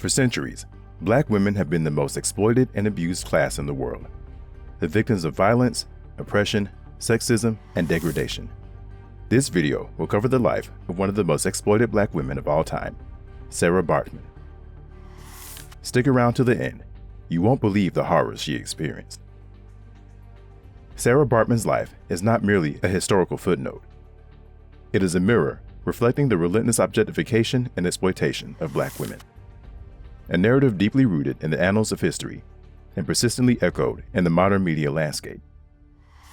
For centuries, Black women have been the most exploited and abused class in the world, the victims of violence, oppression, sexism, and degradation. This video will cover the life of one of the most exploited Black women of all time, Sara Baartman. Stick around to the end. You won't believe the horrors she experienced. Sara Baartman's life is not merely a historical footnote. It is a mirror reflecting the relentless objectification and exploitation of Black women. A narrative deeply rooted in the annals of history and persistently echoed in the modern media landscape.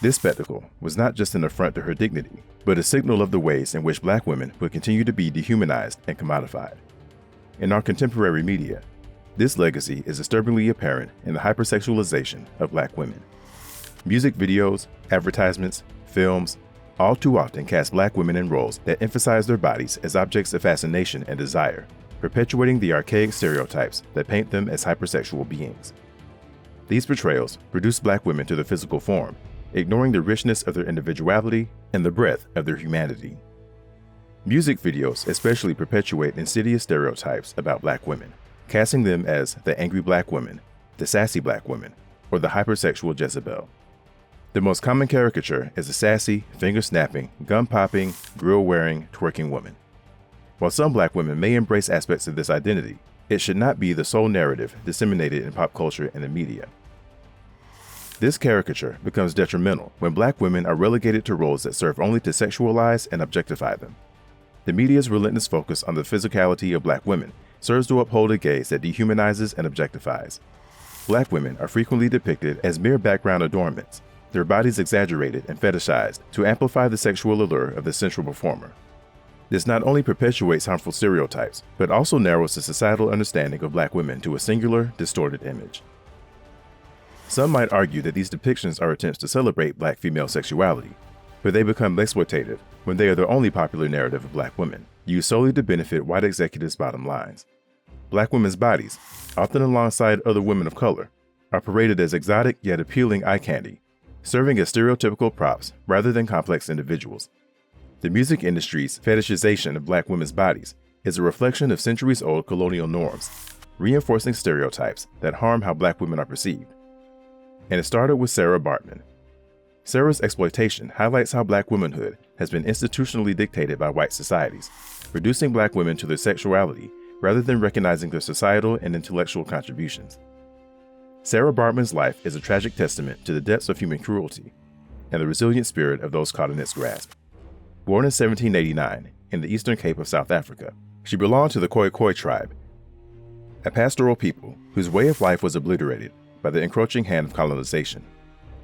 This spectacle was not just an affront to her dignity, but a signal of the ways in which Black women would continue to be dehumanized and commodified. In our contemporary media, this legacy is disturbingly apparent in the hypersexualization of Black women. Music videos, advertisements, films, all too often cast Black women in roles that emphasize their bodies as objects of fascination and desire, perpetuating the archaic stereotypes that paint them as hypersexual beings. These portrayals reduce Black women to their physical form, ignoring the richness of their individuality and the breadth of their humanity. Music videos especially perpetuate insidious stereotypes about Black women, casting them as the angry Black woman, the sassy Black woman, or the hypersexual Jezebel. The most common caricature is a sassy, finger-snapping, gun-popping, grill-wearing, twerking woman. While some Black women may embrace aspects of this identity, it should not be the sole narrative disseminated in pop culture and the media. This caricature becomes detrimental when Black women are relegated to roles that serve only to sexualize and objectify them. The media's relentless focus on the physicality of Black women serves to uphold a gaze that dehumanizes and objectifies. Black women are frequently depicted as mere background adornments, their bodies exaggerated and fetishized to amplify the sexual allure of the central performer. This not only perpetuates harmful stereotypes, but also narrows the societal understanding of Black women to a singular, distorted image. Some might argue that these depictions are attempts to celebrate Black female sexuality, but they become exploitative when they are the only popular narrative of Black women, used solely to benefit white executives' bottom lines. Black women's bodies, often alongside other women of color, are paraded as exotic yet appealing eye candy, serving as stereotypical props rather than complex individuals. The music industry's fetishization of Black women's bodies is a reflection of centuries-old colonial norms, reinforcing stereotypes that harm how Black women are perceived. And it started with Sara Baartman. Sara's exploitation highlights how Black womanhood has been institutionally dictated by white societies, reducing Black women to their sexuality rather than recognizing their societal and intellectual contributions. Sara Baartman's life is a tragic testament to the depths of human cruelty and the resilient spirit of those caught in its grasp. Born in 1789 in the Eastern Cape of South Africa, she belonged to the Khoi tribe, a pastoral people whose way of life was obliterated by the encroaching hand of colonization.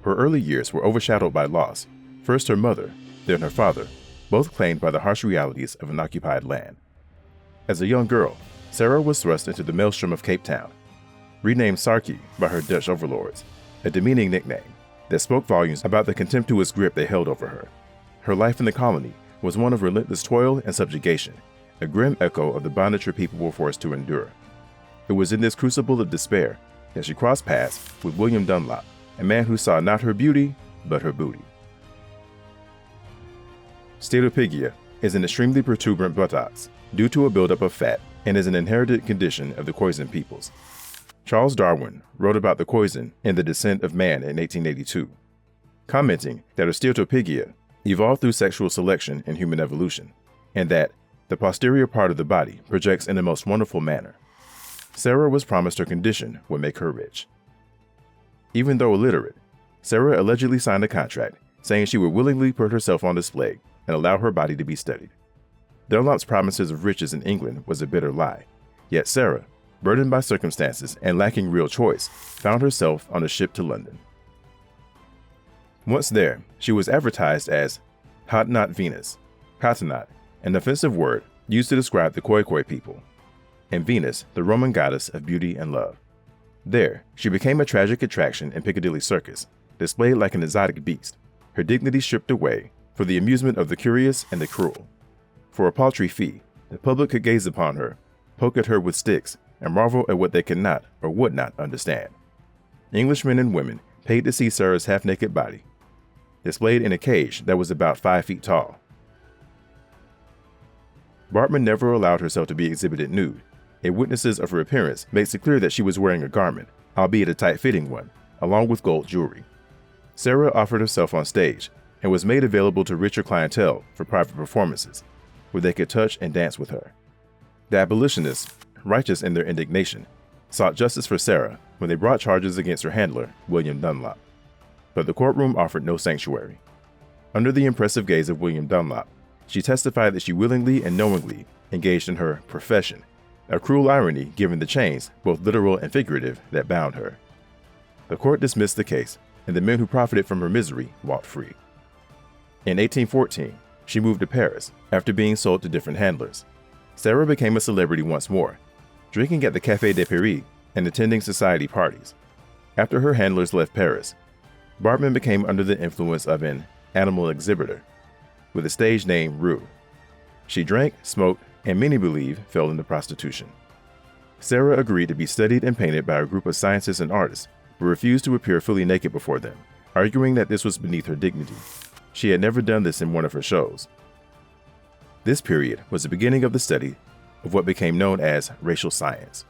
Her early years were overshadowed by loss, first her mother, then her father, both claimed by the harsh realities of an occupied land. As a young girl, Sara was thrust into the maelstrom of Cape Town, renamed Sarkie by her Dutch overlords, a demeaning nickname that spoke volumes about the contemptuous grip they held over her. Her life in the colony was one of relentless toil and subjugation, a grim echo of the bondage her people were forced to endure. It was in this crucible of despair that she crossed paths with William Dunlop, a man who saw not her beauty, but her booty. Steatopygia is an extremely protuberant buttocks due to a buildup of fat and is an inherited condition of the Khoisan peoples. Charles Darwin wrote about the Khoisan in The Descent of Man in 1882, commenting that steatopygia evolved through sexual selection in human evolution, and that the posterior part of the body projects in a most wonderful manner. Sara was promised her condition would make her rich. Even though illiterate, Sara allegedly signed a contract saying she would willingly put herself on display and allow her body to be studied. Dunlop's promises of riches in England was a bitter lie, yet Sara, burdened by circumstances and lacking real choice, found herself on a ship to London. Once there, she was advertised as Hottentot Venus, Hottentot, an offensive word used to describe the Khoi people, and Venus, the Roman goddess of beauty and love. There, she became a tragic attraction in Piccadilly Circus, displayed like an exotic beast, her dignity stripped away for the amusement of the curious and the cruel. For a paltry fee, the public could gaze upon her, poke at her with sticks, and marvel at what they could not or would not understand. Englishmen and women paid to see Sara's half-naked body, displayed in a cage that was about 5 feet tall. Baartman never allowed herself to be exhibited nude, and witnesses of her appearance makes it clear that she was wearing a garment, albeit a tight-fitting one, along with gold jewelry. Sara offered herself on stage and was made available to richer clientele for private performances, where they could touch and dance with her. The abolitionists, righteous in their indignation, sought justice for Sara when they brought charges against her handler, William Dunlop. But the courtroom offered no sanctuary. Under the impressive gaze of William Dunlop, she testified that she willingly and knowingly engaged in her profession, a cruel irony given the chains, both literal and figurative, that bound her. The court dismissed the case, and the men who profited from her misery walked free. In 1814, she moved to Paris after being sold to different handlers. Sara became a celebrity once more, drinking at the Café de Paris and attending society parties. After her handlers left Paris, Baartman became under the influence of an animal exhibitor with a stage name Rue. She drank, smoked, and many believe fell into prostitution. Sara agreed to be studied and painted by a group of scientists and artists, but refused to appear fully naked before them, arguing that this was beneath her dignity. She had never done this in one of her shows. This period was the beginning of the study of what became known as racial science.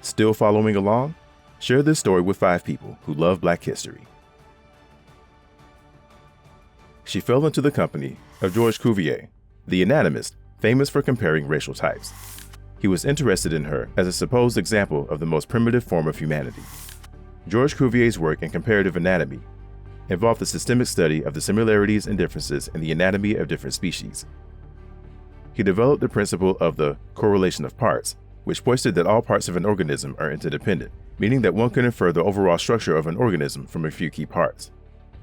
Still following along? Share this story with 5 people who love Black history. She fell into the company of Georges Cuvier, the anatomist famous for comparing racial types. He was interested in her as a supposed example of the most primitive form of humanity. Georges Cuvier's work in comparative anatomy involved the systemic study of the similarities and differences in the anatomy of different species. He developed the principle of the correlation of parts, which posted that all parts of an organism are interdependent, meaning that one can infer the overall structure of an organism from a few key parts.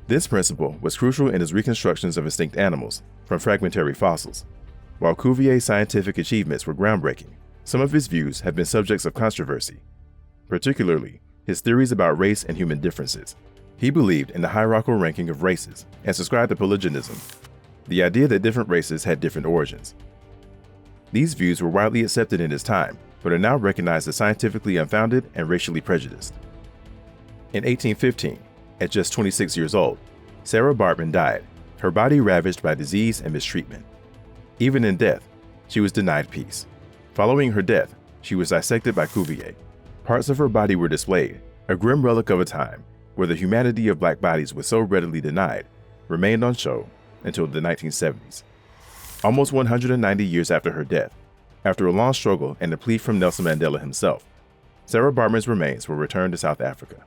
This principle was crucial in his reconstructions of extinct animals from fragmentary fossils. While Cuvier's scientific achievements were groundbreaking, some of his views have been subjects of controversy, particularly his theories about race and human differences. He believed in the hierarchical ranking of races and subscribed to polygenism, the idea that different races had different origins. These views were widely accepted in his time, but are now recognized as scientifically unfounded and racially prejudiced. In 1815, at just 26 years old, Sara Baartman died, her body ravaged by disease and mistreatment. Even in death, she was denied peace. Following her death, she was dissected by Cuvier. Parts of her body were displayed, a grim relic of a time where the humanity of Black bodies was so readily denied, remained on show until the 1970s. Almost 190 years after her death, after a long struggle and a plea from Nelson Mandela himself, Sara Baartman's remains were returned to South Africa.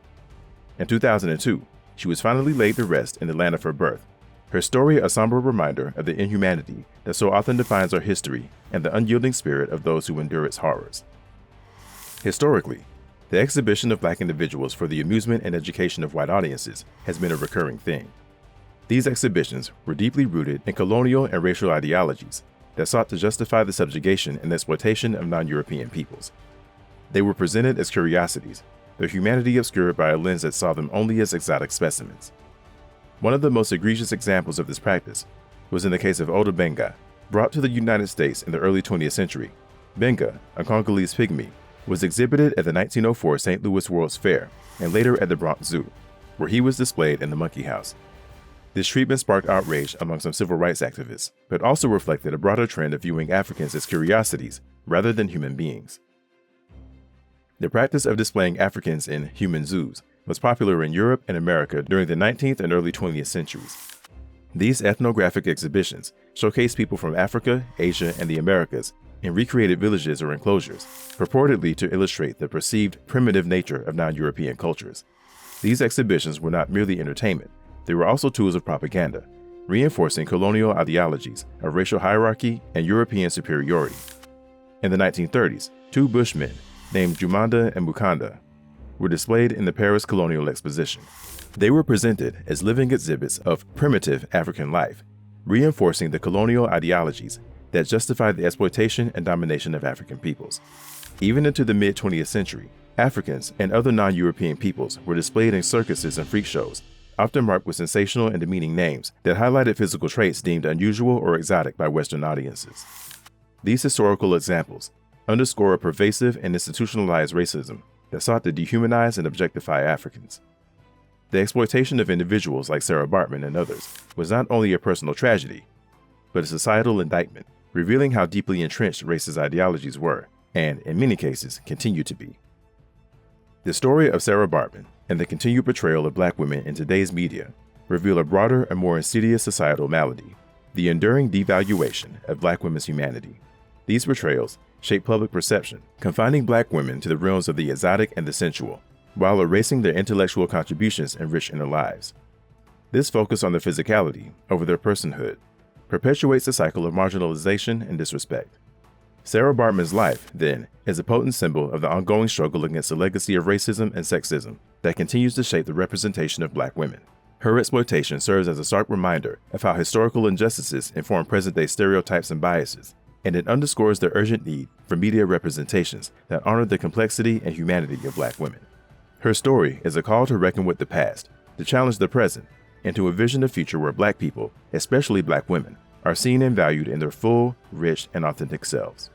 In 2002, she was finally laid to rest in the land of her birth, her story a somber reminder of the inhumanity that so often defines our history and the unyielding spirit of those who endure its horrors. Historically, the exhibition of Black individuals for the amusement and education of white audiences has been a recurring theme. These exhibitions were deeply rooted in colonial and racial ideologies that sought to justify the subjugation and exploitation of non-European peoples. They were presented as curiosities, their humanity obscured by a lens that saw them only as exotic specimens. One of the most egregious examples of this practice was in the case of Oda Benga. Brought to the United States in the early 20th century, Benga, a Congolese pygmy, was exhibited at the 1904 St. Louis World's Fair and later at the Bronx Zoo, where he was displayed in the Monkey House. This treatment sparked outrage among some civil rights activists, but also reflected a broader trend of viewing Africans as curiosities rather than human beings. The practice of displaying Africans in human zoos was popular in Europe and America during the 19th and early 20th centuries. These ethnographic exhibitions showcased people from Africa, Asia, and the Americas in recreated villages or enclosures, purportedly to illustrate the perceived primitive nature of non-European cultures. These exhibitions were not merely entertainment, they were also tools of propaganda, reinforcing colonial ideologies of racial hierarchy and European superiority. In the 1930s, 2 Bushmen, named Jumanda and Mukanda, were displayed in the Paris Colonial Exposition. They were presented as living exhibits of primitive African life, reinforcing the colonial ideologies that justified the exploitation and domination of African peoples. Even into the mid-20th century, Africans and other non-European peoples were displayed in circuses and freak shows, often marked with sensational and demeaning names that highlighted physical traits deemed unusual or exotic by Western audiences. These historical examples underscore a pervasive and institutionalized racism that sought to dehumanize and objectify Africans. The exploitation of individuals like Sara Baartman and others was not only a personal tragedy, but a societal indictment, revealing how deeply entrenched racist ideologies were and, in many cases, continue to be. The story of Sara Baartman and the continued portrayal of Black women in today's media reveal a broader and more insidious societal malady, the enduring devaluation of Black women's humanity. These portrayals shape public perception, confining Black women to the realms of the exotic and the sensual, while erasing their intellectual contributions enriched in their lives. This focus on their physicality over their personhood perpetuates the cycle of marginalization and disrespect. Sara Baartman's life, then, is a potent symbol of the ongoing struggle against the legacy of racism and sexism that continues to shape the representation of Black women. Her exploitation serves as a stark reminder of how historical injustices inform present-day stereotypes and biases, and it underscores the urgent need for media representations that honor the complexity and humanity of Black women. Her story is a call to reckon with the past, to challenge the present, and to envision a future where Black people, especially Black women, are seen and valued in their full, rich, and authentic selves.